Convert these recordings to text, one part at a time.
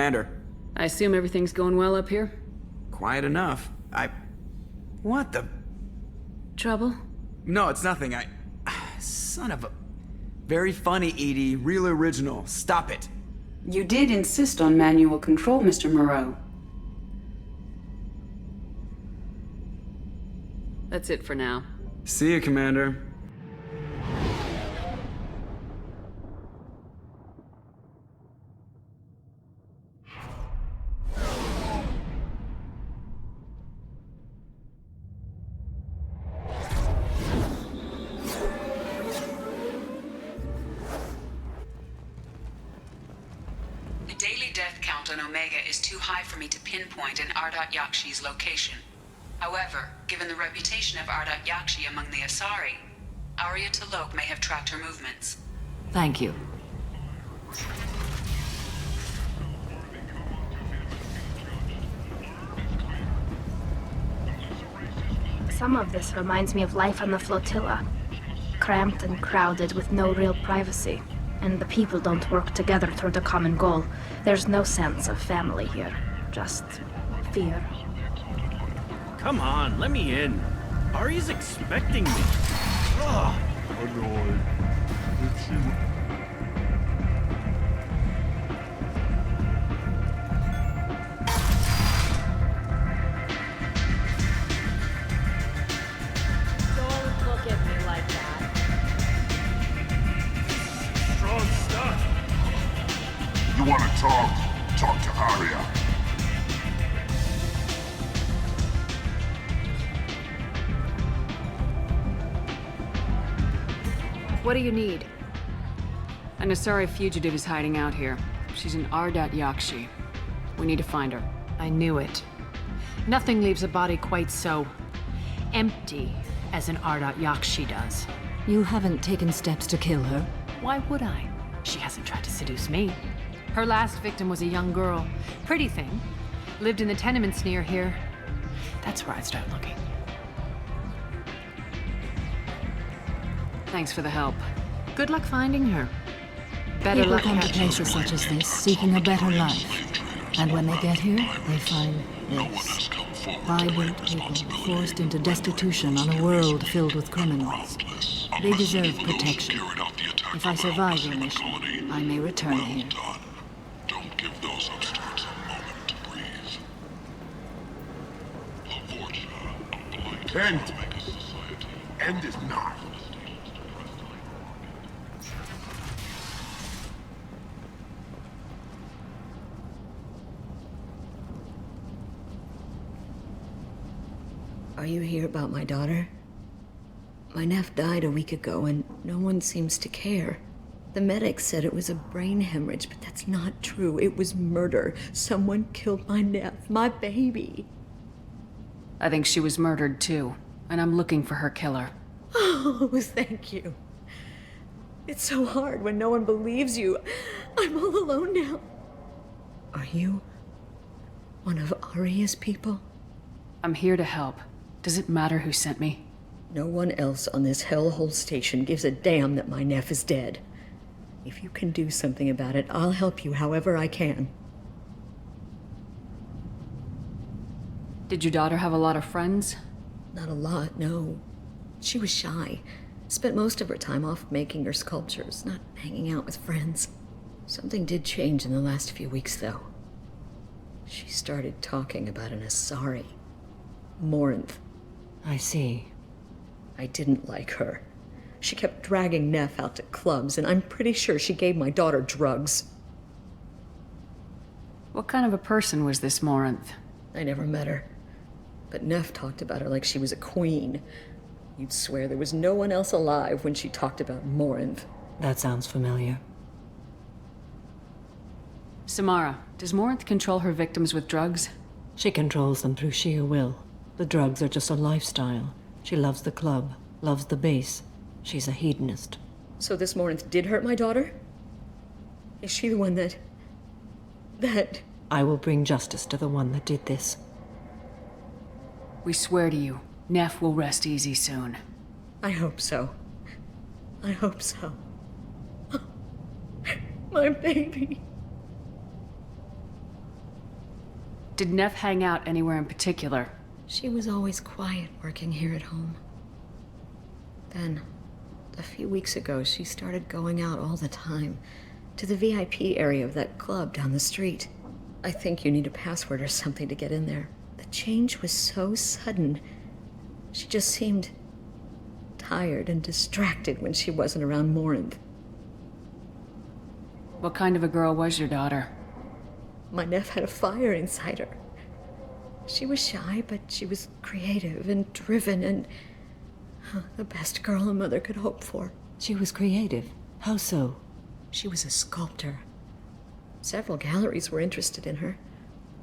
Commander. I assume everything's going well up here? Quiet enough. What the... Trouble? No, it's nothing. Son of a... Very funny, Edie. Real original. Stop it. You did insist on manual control, Mr. Moreau. That's it for now. See you, Commander. The daily death count on Omega is too high for me to pinpoint an Ardat Yakshi's location. However, given the reputation of Ardat Yakshi among the Asari, Arya T'Loak may have tracked her movements. Thank you. Some of this reminds me of life on the flotilla. Cramped and crowded with no real privacy. And the people don't work together toward a common goal. There's no sense of family here. Just fear. Come on, let me in. Ari's expecting me. Ugh. Annoyed. It's you. Don't look at me like that. Strong stuff. You want to talk? Talk to Arya. What do you need? An Asari fugitive is hiding out here. She's an Ardat Yakshi. We need to find her. I knew it. Nothing leaves a body quite so empty as an Ardat Yakshi does. You haven't taken steps to kill her? Why would I? She hasn't tried to seduce me. Her last victim was a young girl. Pretty thing. Lived in the tenements near here. That's where I'd start looking. Thanks for the help. Good luck finding her. Better People luck come to catching her. places such as this, seeking a better life. And when they get here, they find this. Vibrant people forced into destitution on a world filled with criminals. They deserve protection. If I survive your mission, I may return here. Don't give those upstarts a moment to breathe. End. End is not. Are you here about my daughter? My nephew died a week ago and no one seems to care. The medics said it was a brain hemorrhage, but that's not true. It was murder. Someone killed my nephew, my baby. I think she was murdered too, and I'm looking for her killer. Oh, thank you. It's so hard when no one believes you. I'm all alone now. Are you one of Arya's people? I'm here to help. Does it matter who sent me? No one else on this hellhole station gives a damn that my nephew is dead. If you can do something about it, I'll help you however I can. Did your daughter have a lot of friends? Not a lot, no. She was shy. Spent most of her time off making her sculptures, not hanging out with friends. Something did change in the last few weeks, though. She started talking about an Asari. Morinth. I see. I didn't like her. She kept dragging Neff out to clubs, and I'm pretty sure she gave my daughter drugs. What kind of a person was this Morinth? I never met her. But Neff talked about her like she was a queen. You'd swear there was no one else alive when she talked about Morinth. That sounds familiar. Samara, does Morinth control her victims with drugs? She controls them through sheer will. The drugs are just a lifestyle. She loves the club, loves the base. She's a hedonist. So this Morinth did hurt my daughter? Is she the one that... I will bring justice to the one that did this. We swear to you, Neff will rest easy soon. I hope so. I hope so. My baby. Did Neff hang out anywhere in particular? She was always quiet working here at home. Then, a few weeks ago, she started going out all the time to the VIP area of that club down the street. I think you need a password or something to get in there. The change was so sudden. She just seemed tired and distracted when she wasn't around Morinth. What kind of a girl was your daughter? My Neff had a fire inside her. She was shy, but she was creative and driven and the best girl a mother could hope for. She was creative. How so? She was a sculptor. Several galleries were interested in her.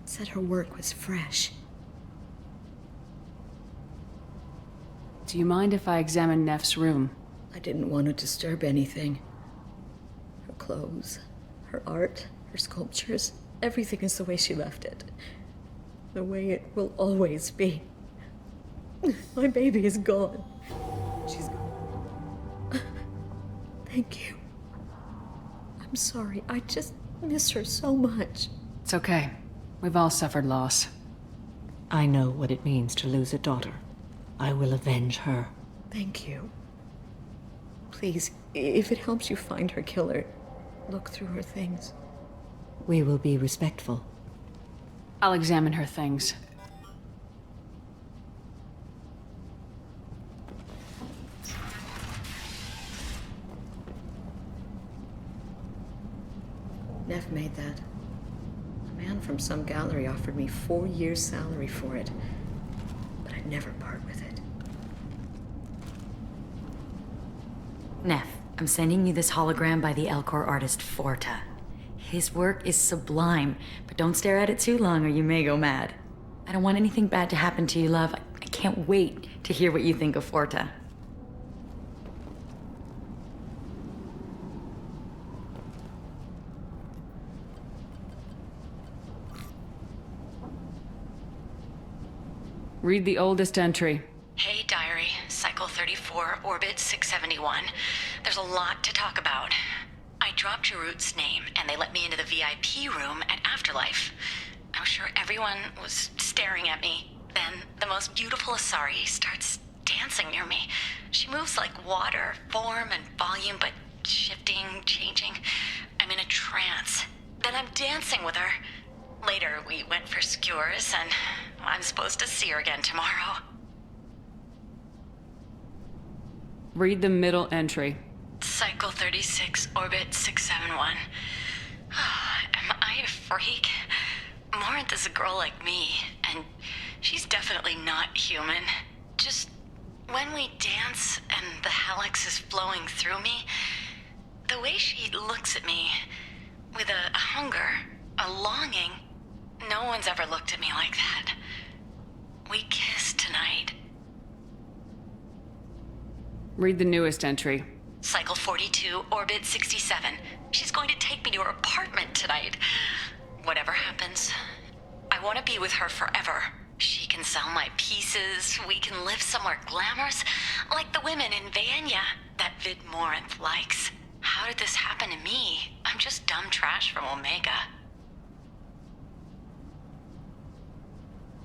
Said her work was fresh. Do you mind if I examine Neff's room? I didn't want to disturb anything. Her clothes, her art, her sculptures, everything is the way she left it. The way it will always be. My baby is gone. She's gone. Thank you. I'm sorry. I just miss her so much. It's okay. We've all suffered loss. I know what it means to lose a daughter. I will avenge her. Thank you. Please, if it helps you find her killer, look through her things. We will be respectful. I'll examine her things. Neff made that. A man from some gallery offered me 4 years' salary for it, but I'd never part with it. Neff, I'm sending you this hologram by the Elcor artist Forta. His work is sublime, but don't stare at it too long or you may go mad. I don't want anything bad to happen to you, love. I can't wait to hear what you think of Forta. Read the oldest entry. Hey, diary. Cycle 34, orbit 671. There's a lot to talk about. I dropped Jarut's name, and they let me into the VIP room at Afterlife. I'm sure everyone was staring at me. Then the most beautiful Asari starts dancing near me. She moves like water, form and volume, but shifting, changing. I'm in a trance. Then I'm dancing with her. Later, we went for skewers, and I'm supposed to see her again tomorrow. Read the middle entry. Cycle 36, orbit 671. Am I a freak? Morinth is a girl like me, and she's definitely not human. Just when we dance and the hallex is flowing through me, the way she looks at me with a hunger, a longing, no one's ever looked at me like that. We kissed tonight. Read the newest entry. Cycle 42, orbit 67. She's going to take me to her apartment tonight. Whatever happens, I want to be with her forever. She can sell my pieces. We can live somewhere glamorous, like the women in Vanya that Vid Morinth likes. How did this happen to me? I'm just dumb trash from Omega.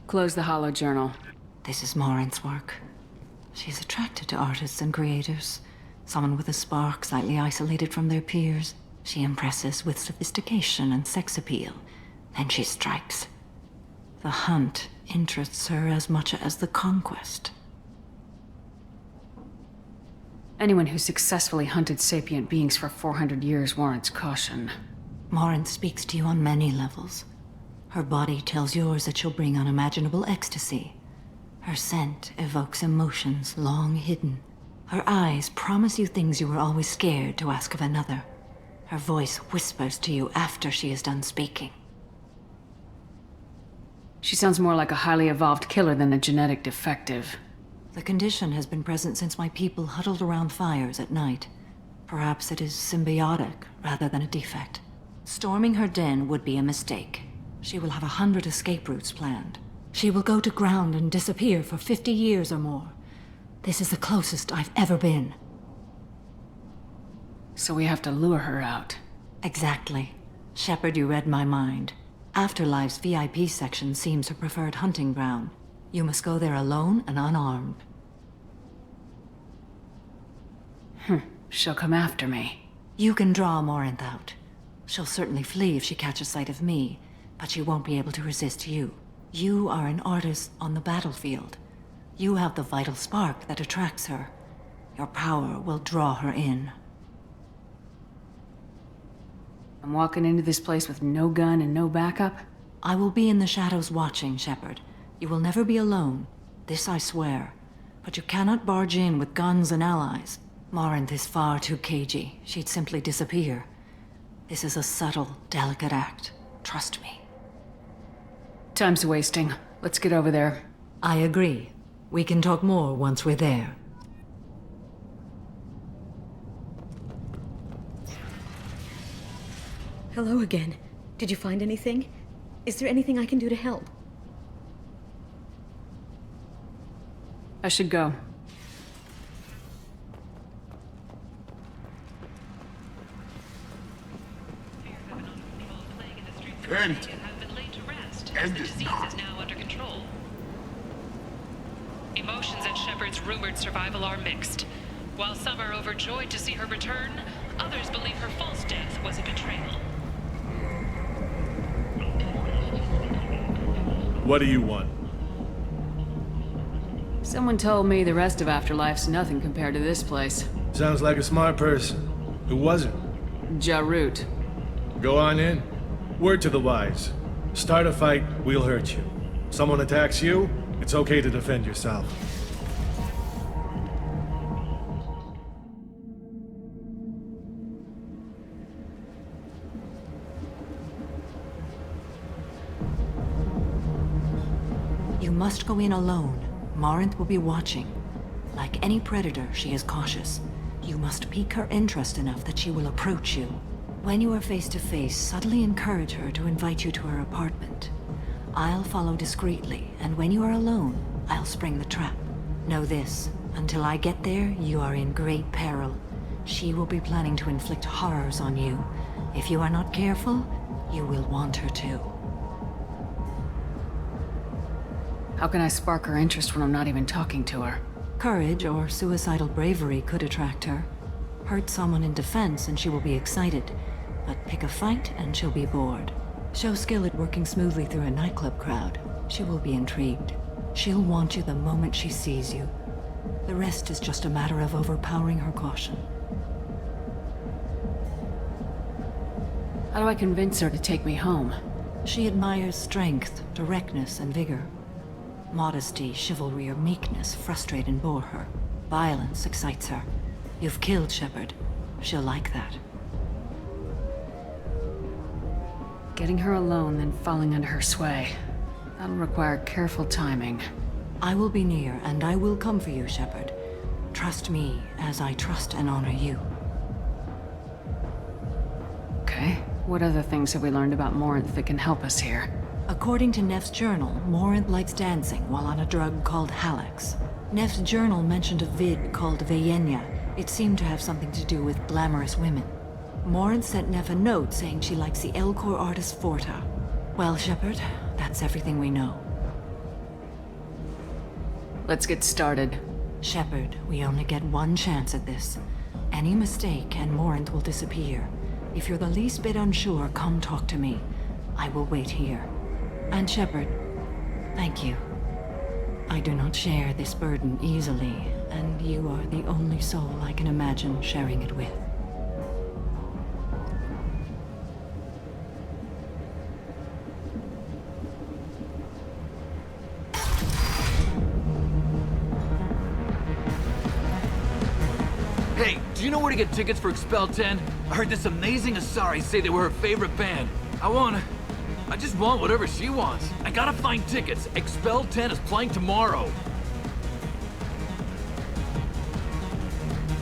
Close the holo journal. This is Morinth's work. She's attracted to artists and creators. Someone with a spark, slightly isolated from their peers. She impresses with sophistication and sex appeal. Then she strikes. The hunt interests her as much as the conquest. Anyone who successfully hunted sapient beings for 400 years warrants caution. Morinth speaks to you on many levels. Her body tells yours that she'll bring unimaginable ecstasy. Her scent evokes emotions long hidden. Her eyes promise you things you were always scared to ask of another. Her voice whispers to you after she is done speaking. She sounds more like a highly evolved killer than a genetic defective. The condition has been present since my people huddled around fires at night. Perhaps it is symbiotic rather than a defect. Storming her den would be a mistake. She will have 100 escape routes planned. She will go to ground and disappear for 50 years or more. This is the closest I've ever been. So we have to lure her out. Exactly. Shepard, you read my mind. Afterlife's VIP section seems her preferred hunting ground. You must go there alone and unarmed. She'll come after me. You can draw Morinth out. She'll certainly flee if she catches sight of me, but she won't be able to resist you. You are an artist on the battlefield. You have the vital spark that attracts her. Your power will draw her in. I'm walking into this place with no gun and no backup? I will be in the shadows watching, Shepard. You will never be alone. This I swear. But you cannot barge in with guns and allies. Morinth is far too cagey. She'd simply disappear. This is a subtle, delicate act. Trust me. Time's wasting. Let's get over there. I agree. We can talk more once we're there. Hello again. Did you find anything? Is there anything I can do to help? I should go. End it now. Is now under control. Emotions at Shepard's rumored survival are mixed. While some are overjoyed to see her return, others believe her false death was a betrayal. What do you want? Someone told me the rest of Afterlife's nothing compared to this place. Sounds like a smart person. Who was it? Jarut. Go on in. Word to the wise. Start a fight, we'll hurt you. Someone attacks you, it's okay to defend yourself. You must go in alone. Morinth will be watching. Like any predator, she is cautious. You must pique her interest enough that she will approach you. When you are face to face, subtly encourage her to invite you to her apartment. I'll follow discreetly, and when you are alone, I'll spring the trap. Know this, until I get there, you are in great peril. She will be planning to inflict horrors on you. If you are not careful, you will want her to. How can I spark her interest when I'm not even talking to her? Courage or suicidal bravery could attract her. Hurt someone in defense and she will be excited. But pick a fight and she'll be bored. Show skill at working smoothly through a nightclub crowd. She will be intrigued. She'll want you the moment she sees you. The rest is just a matter of overpowering her caution. How do I convince her to take me home? She admires strength, directness, and vigor. Modesty, chivalry, or meekness frustrate and bore her. Violence excites her. You've killed Shepard. She'll like that. Getting her alone, then falling under her sway. That'll require careful timing. I will be near, and I will come for you, Shepard. Trust me, as I trust and honor you. Okay. What other things have we learned about Morinth that can help us here? According to Neff's journal, Morinth likes dancing while on a drug called Halex. Neff's journal mentioned a vid called Veyenya. It seemed to have something to do with glamorous women. Morinth sent Neff a note saying she likes the Elcor artist Forta. Well, Shepard, that's everything we know. Let's get started. Shepard, we only get one chance at this. Any mistake and Morinth will disappear. If you're the least bit unsure, come talk to me. I will wait here. And Shepard, thank you. I do not share this burden easily, and you are the only soul I can imagine sharing it with. Hey, do you know where to get tickets for Expel 10? I heard this amazing Asari say they were her favorite band. I just want whatever she wants. I gotta find tickets. Expel 10 is playing tomorrow.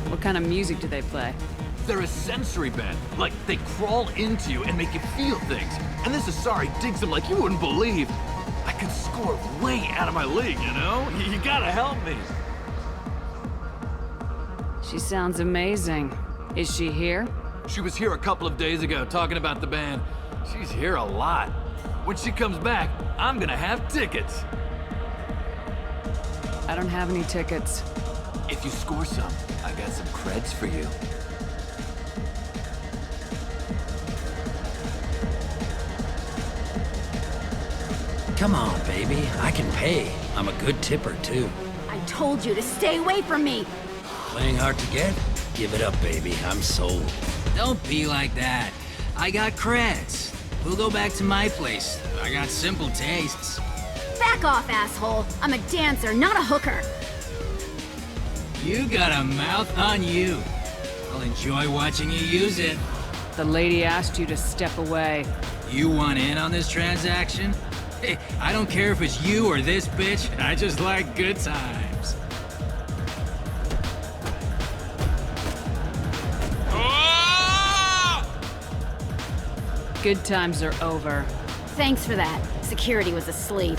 What kind of music do they play? They're a sensory band. Like, they crawl into you and make you feel things. And this Asari digs them like you wouldn't believe. I could score way out of my league, you know? You gotta help me. She sounds amazing. Is she here? She was here a couple of days ago talking about the band. She's here a lot. When she comes back, I'm gonna have tickets. I don't have any tickets. If you score some, I got some creds for you. Come on, baby. I can pay. I'm a good tipper, too. I told you to stay away from me! Playing hard to get? Give it up, baby. I'm sold. Don't be like that. I got creds. We'll go back to my place. I got simple tastes. Back off, asshole! I'm a dancer, not a hooker! You got a mouth on you. I'll enjoy watching you use it. The lady asked you to step away. You want in on this transaction? Hey, I don't care if it's you or this bitch. I just like good times. Good times are over. Thanks for that. Security was asleep.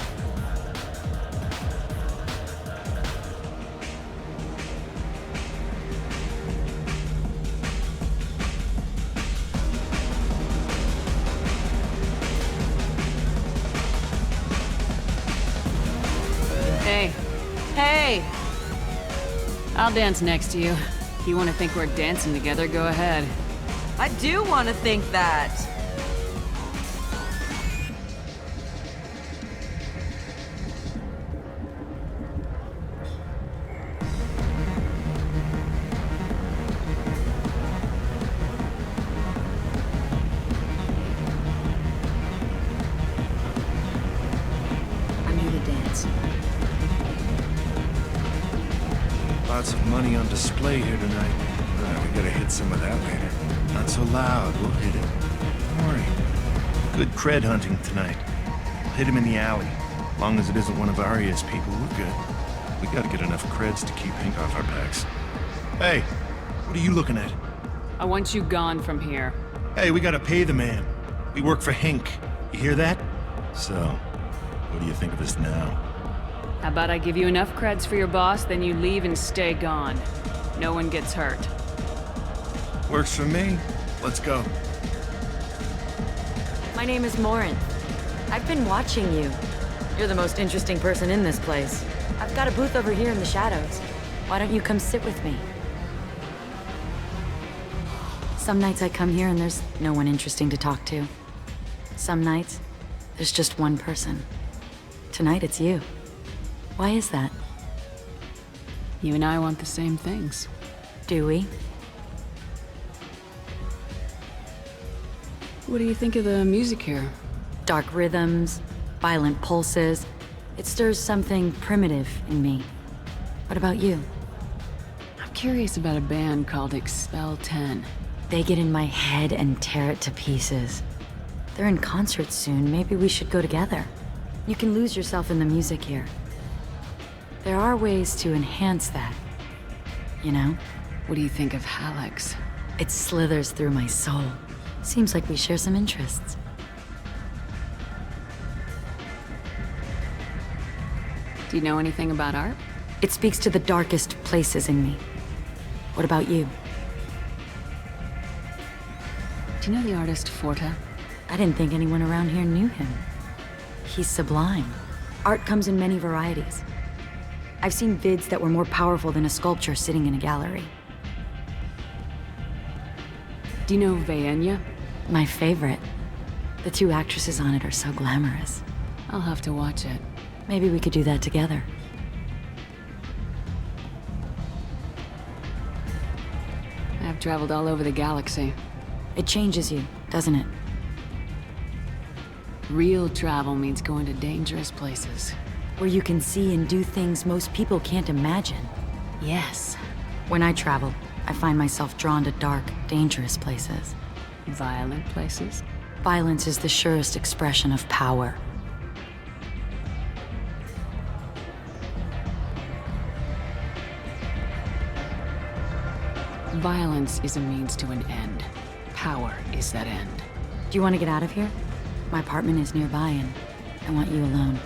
Hey. Hey! I'll dance next to you. If you want to think we're dancing together, go ahead. I do want to think that. I'm here to dance. Lots of money on display here tonight. We gotta hit some of that later. Not so loud, we'll hit it. Don't worry. Good cred hunting tonight. We'll hit him in the alley. As long as it isn't one of Arya's people, we're good. We gotta get enough creds to keep ink off our backs. Hey, what are you looking at? I want you gone from here. Hey, we gotta pay the man. We work for Hink. You hear that? So, what do you think of this now? How about I give you enough creds for your boss, then you leave and stay gone. No one gets hurt. Works for me. Let's go. My name is Morin. I've been watching you. You're the most interesting person in this place. I've got a booth over here in the shadows. Why don't you come sit with me? Some nights I come here and there's no one interesting to talk to. Some nights, there's just one person. Tonight it's you. Why is that? You and I want the same things. Do we? What do you think of the music here? Dark rhythms, violent pulses. It stirs something primitive in me. What about you? I'm curious about a band called Expel 10. They get in my head and tear it to pieces. They're in concert soon. Maybe we should go together. You can lose yourself in the music here. There are ways to enhance that. You know? What do you think of Halex? It slithers through my soul. Seems like we share some interests. Do you know anything about art? It speaks to the darkest places in me. What about you? Do you know the artist Forta? I didn't think anyone around here knew him. He's sublime. Art comes in many varieties. I've seen vids that were more powerful than a sculpture sitting in a gallery. Do you know Vaenya? My favorite. The two actresses on it are so glamorous. I'll have to watch it. Maybe we could do that together. I've traveled all over the galaxy. It changes you, doesn't it? Real travel means going to dangerous places. Where you can see and do things most people can't imagine. Yes. When I travel, I find myself drawn to dark, dangerous places. Violent places? Violence is the surest expression of power. Violence is a means to an end. Power is that end. Do you want to get out of here? My apartment is nearby and I want you alone.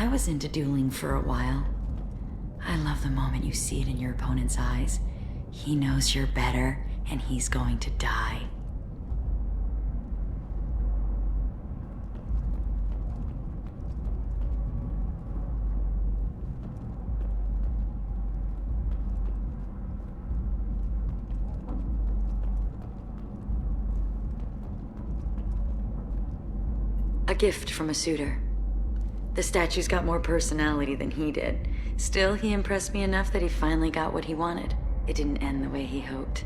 I was into dueling for a while. I love the moment you see it in your opponent's eyes. He knows you're better, and he's going to die. A gift from a suitor. The statue's got more personality than he did. Still, he impressed me enough that he finally got what he wanted. It didn't end the way he hoped.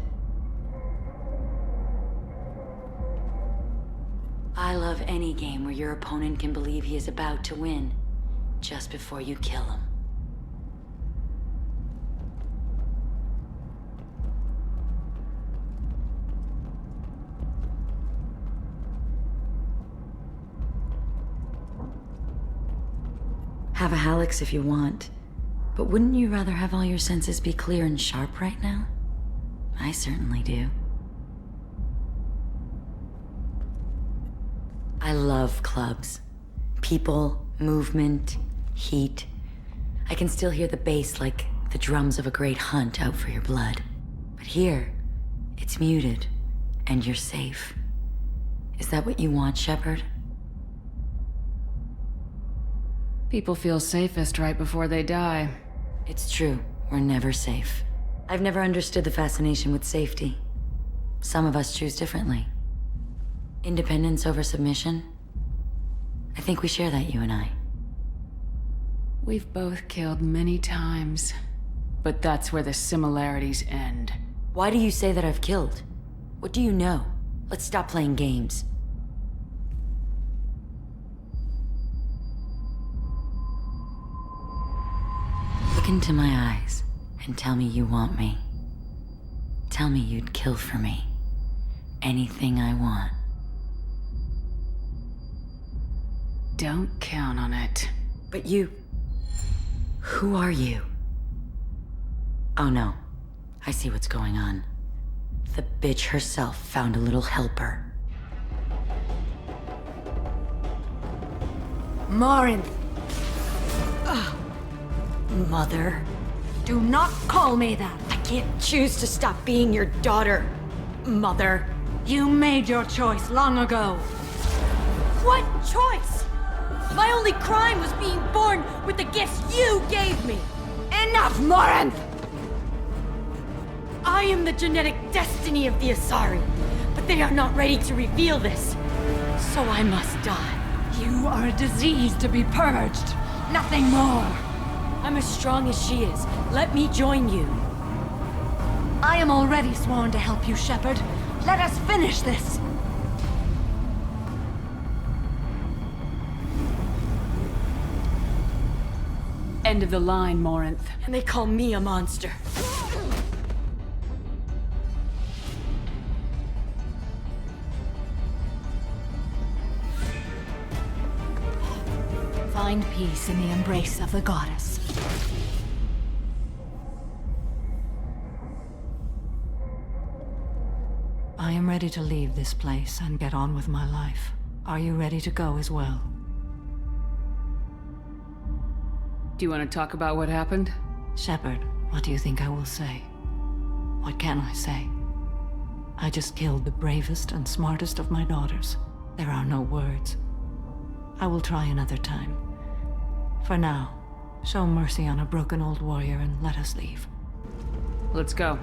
I love any game where your opponent can believe he is about to win, just before you kill him. Have a Halix if you want, but wouldn't you rather have all your senses be clear and sharp right now? I certainly do. I love clubs. People, movement, heat. I can still hear the bass like the drums of a great hunt out for your blood. But here, it's muted, and you're safe. Is that what you want, Shepard? People feel safest right before they die. It's true. We're never safe. I've never understood the fascination with safety. Some of us choose differently. Independence over submission? I think we share that, you and I. We've both killed many times, but that's where the similarities end. Why do you say that I've killed? What do you know? Let's stop playing games. Look into my eyes and tell me you want me. Tell me you'd kill for me. Anything I want. Don't count on it. But you... Who are you? Oh no. I see what's going on. The bitch herself found a little helper. Morinth! Mother. Do not call me that! I can't choose to stop being your daughter, Mother. You made your choice long ago. What choice? My only crime was being born with the gifts you gave me. Enough, Morinth! I am the genetic destiny of the Asari, but they are not ready to reveal this. So I must die. You are a disease to be purged. Nothing more. I'm as strong as she is. Let me join you. I am already sworn to help you, Shepard. Let us finish this. End of the line, Morinth. And they call me a monster. Find peace in the embrace of the goddess. I am ready to leave this place and get on with my life. Are you ready to go as well? Do you want to talk about what happened? Shepard, what do you think I will say? What can I say? I just killed the bravest and smartest of my daughters. There are no words. I will try another time. For now, show mercy on a broken old warrior and let us leave. Let's go.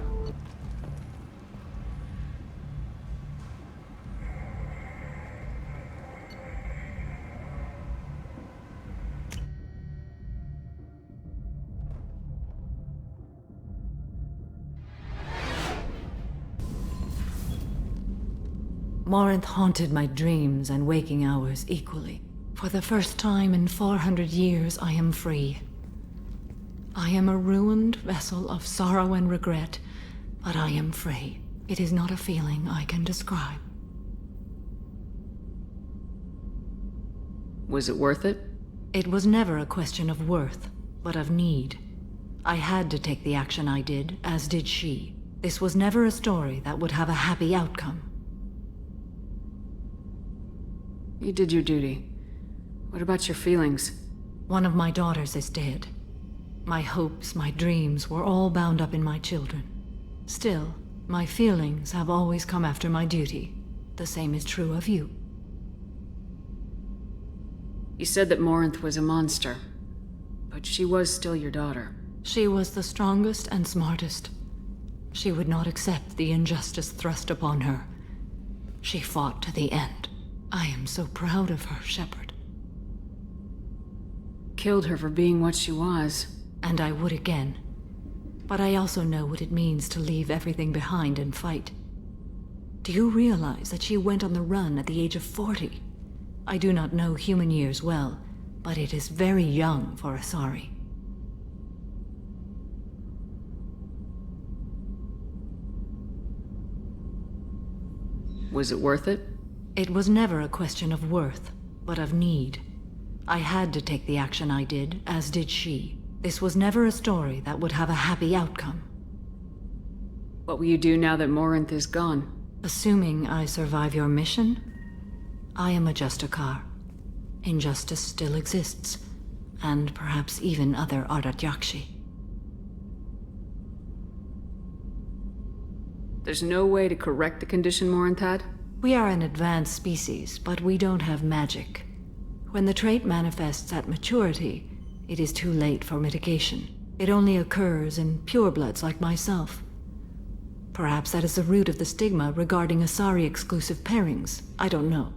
Morinth haunted my dreams and waking hours equally. For the first time in 400 years, I am free. I am a ruined vessel of sorrow and regret, but I am free. It is not a feeling I can describe. Was it worth it? It was never a question of worth, but of need. I had to take the action I did, as did she. This was never a story that would have a happy outcome. You did your duty. What about your feelings? One of my daughters is dead. My hopes, my dreams were all bound up in my children. Still, my feelings have always come after my duty. The same is true of you. You said that Morinth was a monster, but she was still your daughter. She was the strongest and smartest. She would not accept the injustice thrust upon her. She fought to the end. I am so proud of her, Shepard. Killed her for being what she was. And I would again. But I also know what it means to leave everything behind and fight. Do you realize that she went on the run at the age of 40? I do not know human years well, but it is very young for Asari. Was it worth it? It was never a question of worth, but of need. I had to take the action I did, as did she. This was never a story that would have a happy outcome. What will you do now that Morinth is gone? Assuming I survive your mission, I am a Justikar. Injustice still exists, and perhaps even other Ardat Yakshi. There's no way to correct the condition Morinth had? We are an advanced species, but we don't have magic. When the trait manifests at maturity, it is too late for mitigation. It only occurs in purebloods like myself. Perhaps that is the root of the stigma regarding Asari-exclusive pairings. I don't know.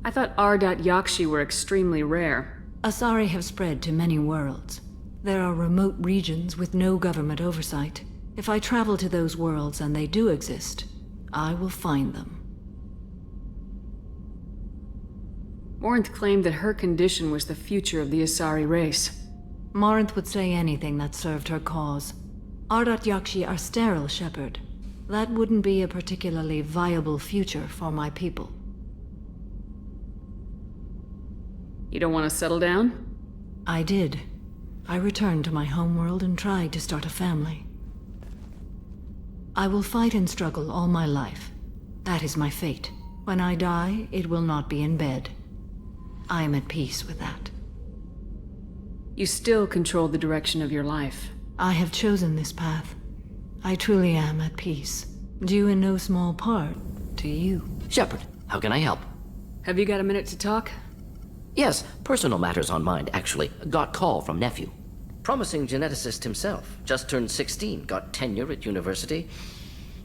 I thought Ardat Yakshi were extremely rare. Asari have spread to many worlds. There are remote regions with no government oversight. If I travel to those worlds and they do exist, I will find them. Morinth claimed that her condition was the future of the Asari race. Morinth would say anything that served her cause. Ardat Yakshi are sterile, Shepard. That wouldn't be a particularly viable future for my people. You don't want to settle down? I did. I returned to my homeworld and tried to start a family. I will fight and struggle all my life. That is my fate. When I die, it will not be in bed. I am at peace with that. You still control the direction of your life. I have chosen this path. I truly am at peace. Due in no small part to you. Shepard, how can I help? Have you got a minute to talk? Yes, personal matters on mind, actually. Got call from nephew. Promising geneticist himself. Just turned 16, got tenure at university.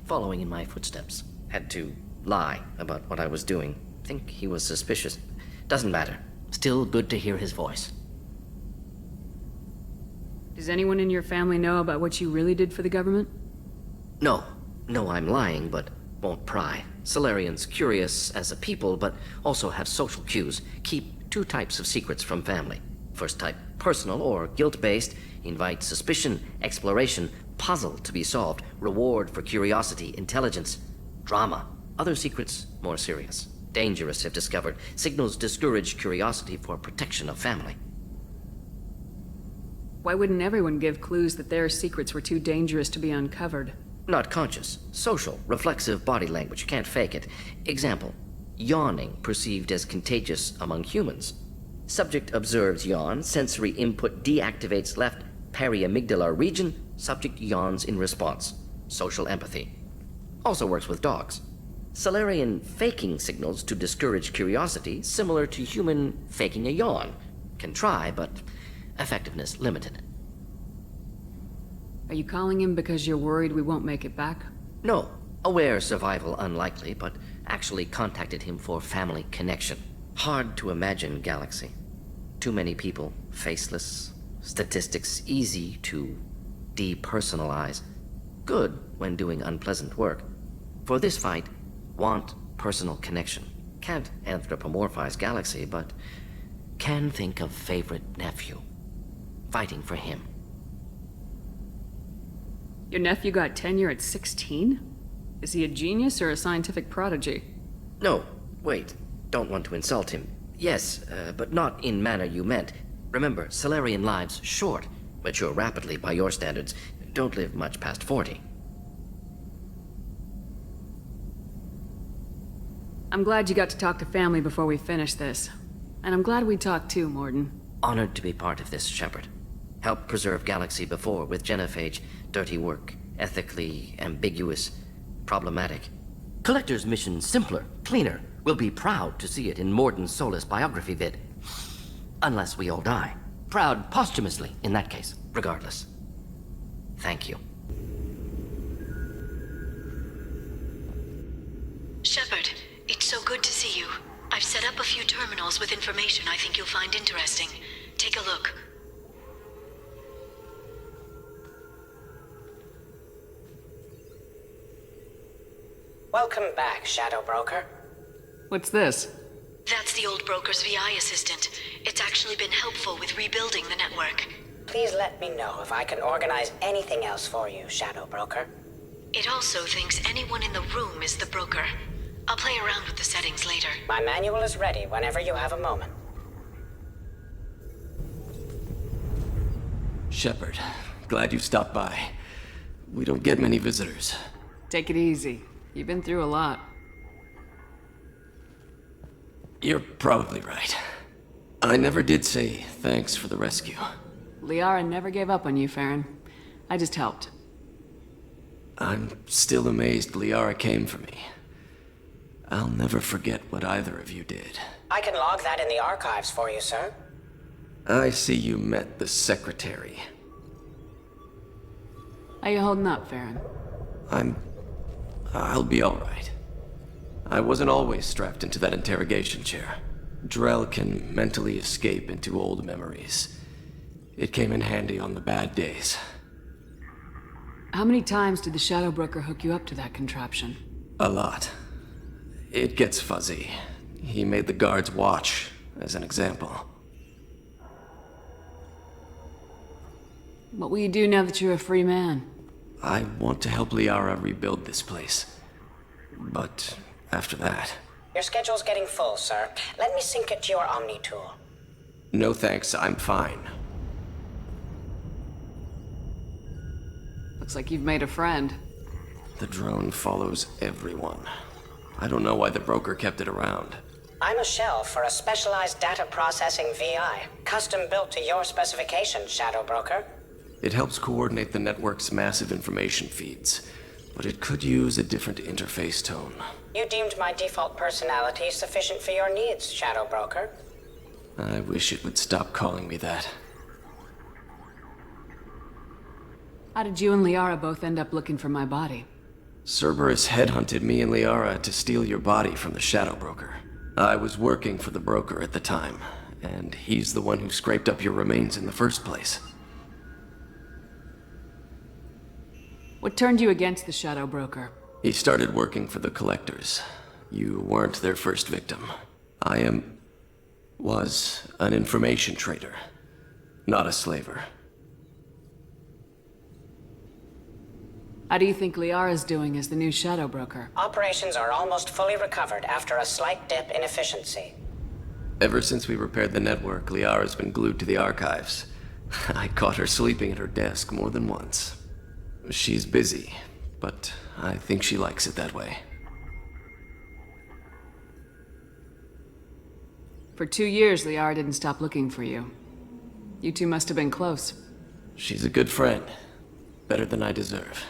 Following in my footsteps. Had to lie about what I was doing. Think he was suspicious. Doesn't matter. Still good to hear his voice. Does anyone in your family know about what you really did for the government? No. No, I'm lying, but won't pry. Solarians curious as a people, but also have social cues. Keep two types of secrets from family. First type, personal or guilt-based, invite suspicion, exploration, puzzle to be solved, reward for curiosity, intelligence, drama. Other secrets, more serious. Dangerous if discovered. Signals discourage curiosity for protection of family. Why wouldn't everyone give clues that their secrets were too dangerous to be uncovered? Not conscious. Social, reflexive body language. Can't fake it. Example. Yawning perceived as contagious among humans. Subject observes yawn, sensory input deactivates left periamygdalar region, subject yawns in response. Social empathy. Also works with dogs. Solarian faking signals to discourage curiosity, similar to human faking a yawn. Can try, but effectiveness limited. Are you calling him because you're worried we won't make it back? No. Aware survival unlikely, but actually contacted him for family connection. Hard to imagine galaxy. Too many people, faceless. Statistics easy to depersonalize. Good when doing unpleasant work. For this fight, want personal connection. Can't anthropomorphize galaxy, but can think of favorite nephew. Fighting for him. Your nephew got tenure at 16? Is he a genius or a scientific prodigy? No, wait. Don't want to insult him. Yes, but not in manner you meant. Remember, Solarian lives short. Mature rapidly by your standards. Don't live much past 40. I'm glad you got to talk to family before we finish this. And I'm glad we talked too, Morden. Honored to be part of this, Shepard. Helped preserve Galaxy before with Genophage. Dirty work. Ethically ambiguous. Problematic. Collector's mission simpler, cleaner. We'll be proud to see it in Morden's Solus biography vid. Unless we all die. Proud posthumously, in that case. Regardless. Thank you. Shepard, it's so good to see you. I've set up a few terminals with information I think you'll find interesting. Take a look. Welcome back, Shadow Broker. What's this? That's the old broker's VI assistant. It's actually been helpful with rebuilding the network. Please let me know if I can organize anything else for you, Shadow Broker. It also thinks anyone in the room is the broker. I'll play around with the settings later. My manual is ready whenever you have a moment. Shepard, glad you stopped by. We don't get many visitors. Take it easy. You've been through a lot. You're probably right. I never did say thanks for the rescue. Liara never gave up on you, Farron. I just helped. I'm still amazed Liara came for me. I'll never forget what either of you did. I can log that in the archives for you, sir. I see you met the secretary. How you holding up, Farron? I'll be all right. I wasn't always strapped into that interrogation chair. Drell can mentally escape into old memories. It came in handy on the bad days. How many times did the Shadow Broker hook you up to that contraption? A lot. It gets fuzzy. He made the guards watch, as an example. What will you do now that you're a free man? I want to help Liara rebuild this place. But after that... Your schedule's getting full, sir. Let me sync it to your Omni tool. No thanks, I'm fine. Looks like you've made a friend. The drone follows everyone. I don't know why the broker kept it around. I'm a shell for a specialized data processing VI, custom built to your specifications, Shadow Broker. It helps coordinate the network's massive information feeds, but it could use a different interface tone. You deemed my default personality sufficient for your needs, Shadow Broker. I wish it would stop calling me that. How did you and Liara both end up looking for my body? Cerberus headhunted me and Liara to steal your body from the Shadow Broker. I was working for the broker at the time, and he's the one who scraped up your remains in the first place. What turned you against the Shadow Broker? He started working for the Collectors. You weren't their first victim. Was an information trader, not a slaver. How do you think Liara's doing as the new Shadow Broker? Operations are almost fully recovered after a slight dip in efficiency. Ever since we repaired the network, Liara's been glued to the archives. I caught her sleeping at her desk more than once. She's busy, but I think she likes it that way. For 2 years, Liara didn't stop looking for you. You two must have been close. She's a good friend. Better than I deserve.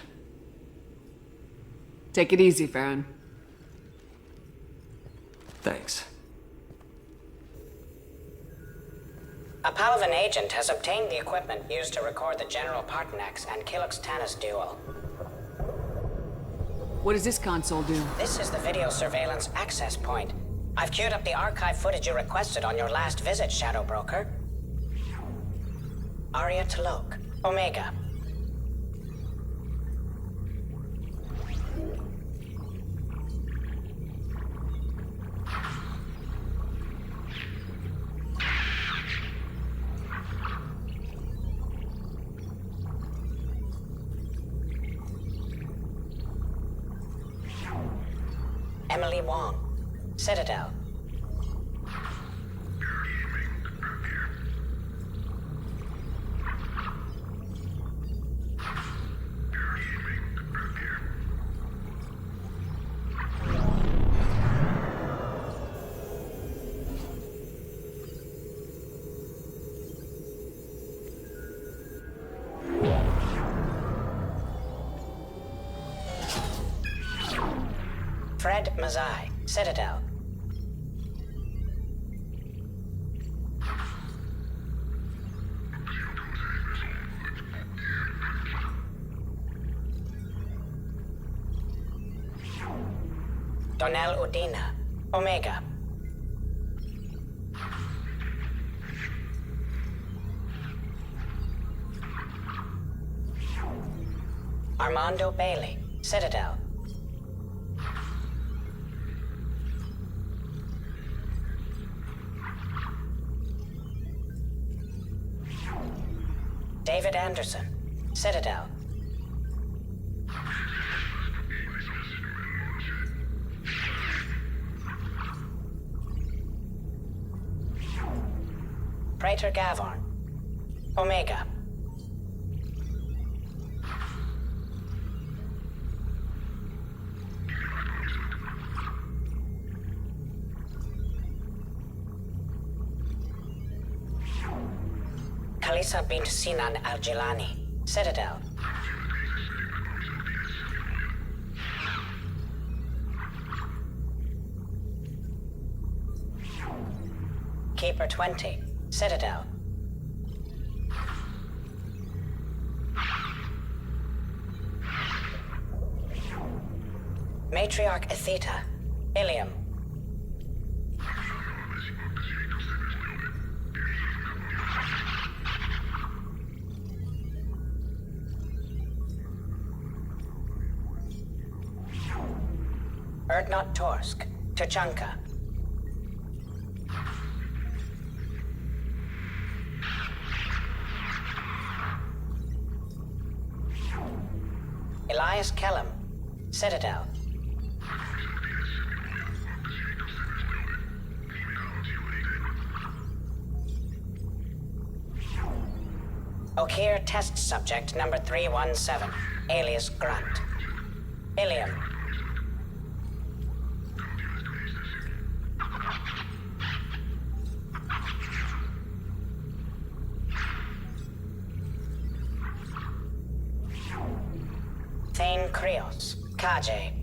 Take it easy, Farron. Thanks. A Palavan agent has obtained the equipment used to record the General Partenax and Kilix Tanis duel. What does this console do? This is the video surveillance access point. I've queued up the archive footage you requested on your last visit, Shadow Broker. Aria Talok, Omega. Emily Wong, Citadel. Fred Mazai, Citadel. Donnell Udina, Omega. Armando Bailey, Citadel. David Anderson, Citadel. Praetor Gavorn, Omega. Khalisa bint Sinan al-Jilani, Citadel. Keeper 20, Citadel. Matriarch Atheta, Ilium. Erdnot Torsk, Tuchanka. Elias Kellum, Citadel. Okir test subject number 317, alias Grunt. Ilium. Thane Krios, Kaje.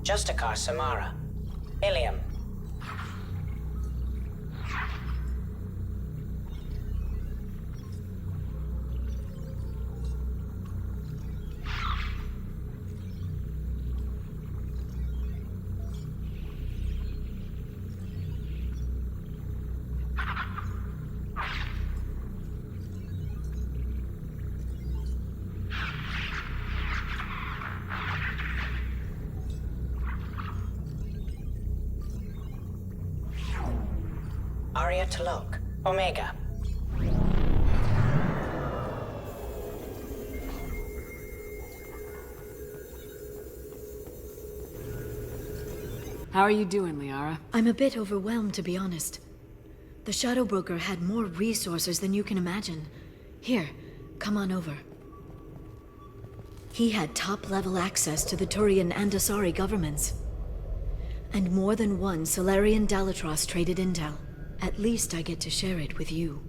Justicar Samara, Ilium. Arya T'Loak, Omega. How are you doing, Liara? I'm a bit overwhelmed, to be honest. The Shadow Broker had more resources than you can imagine. Here, come on over. He had top-level access to the Turian and Asari governments. And more than one Solarian Dalatros traded intel. At least I get to share it with you.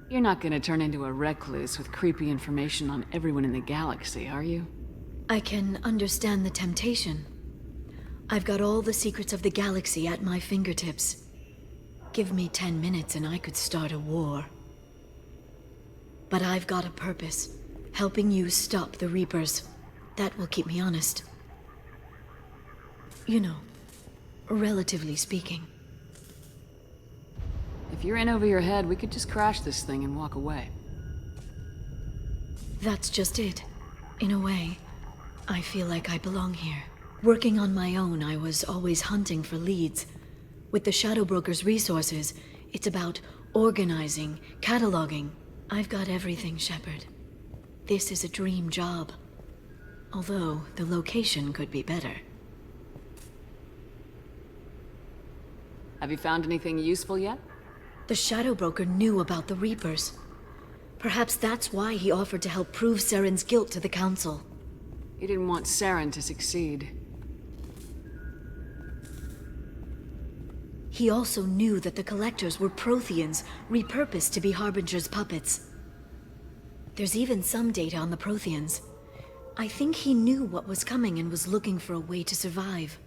You're not gonna turn into a recluse with creepy information on everyone in the galaxy, are you? I can understand the temptation. I've got all the secrets of the galaxy at my fingertips. Give me 10 minutes and I could start a war. But I've got a purpose. Helping you stop the Reapers. That will keep me honest. You know, relatively speaking. If you're in over your head, we could just crash this thing and walk away. That's just it. In a way, I feel like I belong here. Working on my own, I was always hunting for leads. With the Shadow Broker's resources, it's about organizing, cataloging. I've got everything, Shepard. This is a dream job. Although, the location could be better. Have you found anything useful yet? The Shadow Broker knew about the Reapers. Perhaps that's why he offered to help prove Saren's guilt to the Council. He didn't want Saren to succeed. He also knew that the Collectors were Protheans, repurposed to be Harbinger's puppets. There's even some data on the Protheans. I think he knew what was coming and was looking for a way to survive.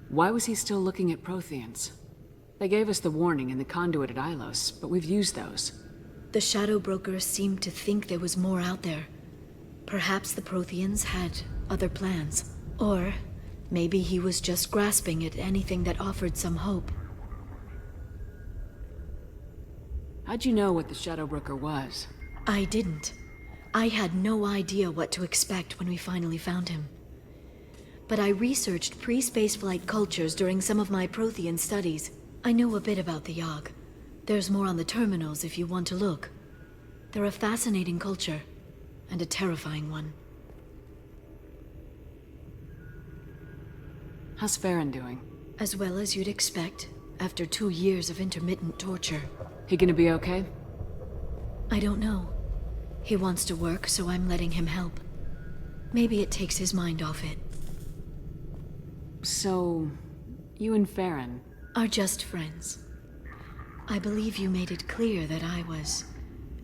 Why was he still looking at Protheans? They gave us the warning in the conduit at Ilos, but we've used those. The Shadow Broker seemed to think there was more out there. Perhaps the Protheans had other plans. Or maybe he was just grasping at anything that offered some hope. How'd you know what the Shadow Broker was? I didn't. I had no idea what to expect when we finally found him. But I researched pre-spaceflight cultures during some of my Prothean studies. I know a bit about the Yogg. There's more on the terminals if you want to look. They're a fascinating culture, and a terrifying one. How's Farron doing? As well as you'd expect, after 2 years of intermittent torture. He gonna be okay? I don't know. He wants to work, so I'm letting him help. Maybe it takes his mind off it. So, you and Farron are just friends. I believe you made it clear that I was,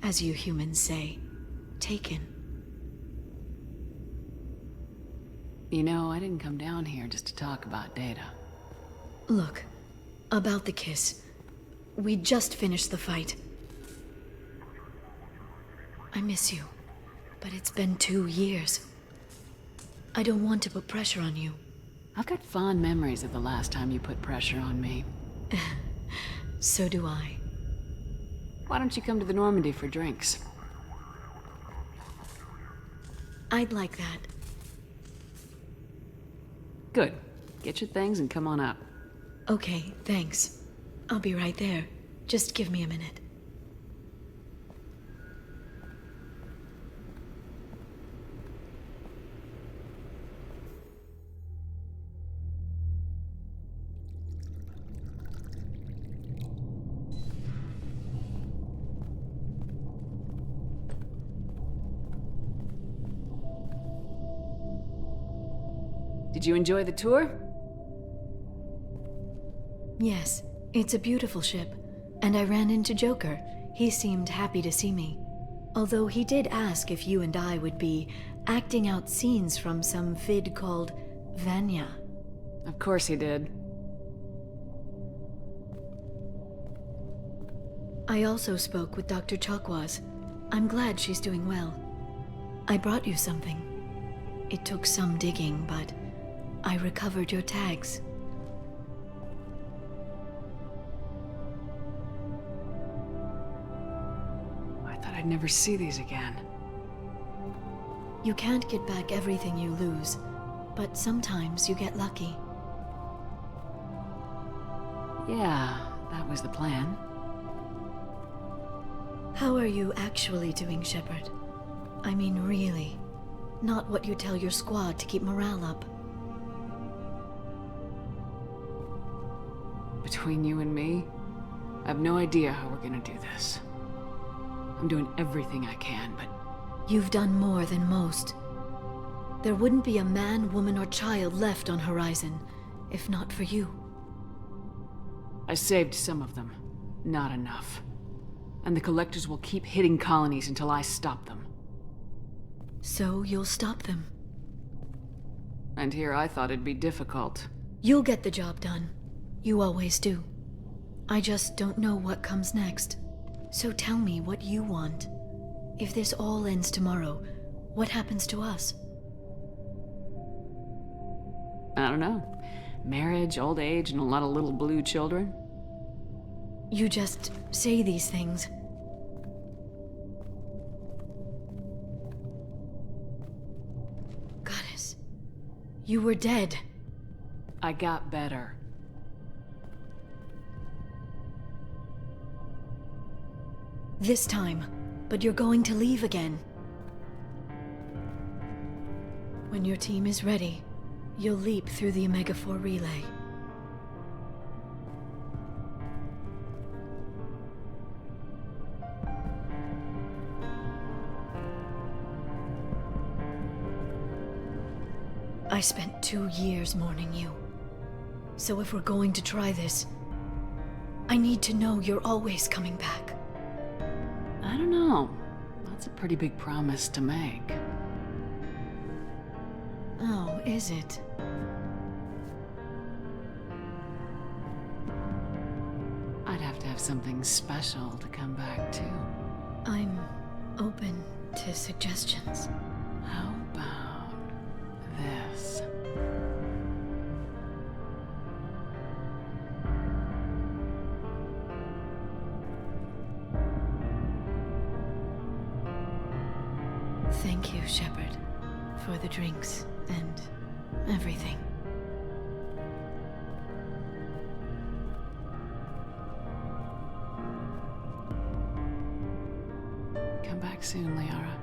as you humans say, taken. You know, I didn't come down here just to talk about Data. Look, about the kiss. We just finished the fight. I miss you, but it's been 2 years. I don't want to put pressure on you. I've got fond memories of the last time you put pressure on me. So do I. Why don't you come to the Normandy for drinks? I'd like that. Good. Get your things and come on up. Okay, thanks. I'll be right there. Just give me a minute. Did you enjoy the tour? Yes, it's a beautiful ship. And I ran into Joker. He seemed happy to see me. Although he did ask if you and I would be acting out scenes from some vid called Vanya. Of course he did. I also spoke with Dr. Chakwas. I'm glad she's doing well. I brought you something. It took some digging, but I recovered your tags. I thought I'd never see these again. You can't get back everything you lose, but sometimes you get lucky. Yeah, that was the plan. How are you actually doing, Shepard? I mean, really. Not what you tell your squad to keep morale up. Between you and me, I have no idea how we're gonna do this. I'm doing everything I can, but... You've done more than most. There wouldn't be a man, woman, or child left on Horizon, if not for you. I saved some of them. Not enough. And the Collectors will keep hitting colonies until I stop them. So you'll stop them? And here I thought it'd be difficult. You'll get the job done. You always do. I just don't know what comes next. So tell me what you want. If this all ends tomorrow, what happens to us? I don't know. Marriage, old age, and a lot of little blue children? You just say these things. Goddess, you were dead. I got better. This time, but you're going to leave again. When your team is ready, you'll leap through the Omega-4 relay. I spent 2 years mourning you. So if we're going to try this, I need to know you're always coming back. I don't know. That's a pretty big promise to make. Oh, is it? I'd have to have something special to come back to. I'm open to suggestions. How about this? Thank you, Shepard, for the drinks and everything. Come back soon, Liara.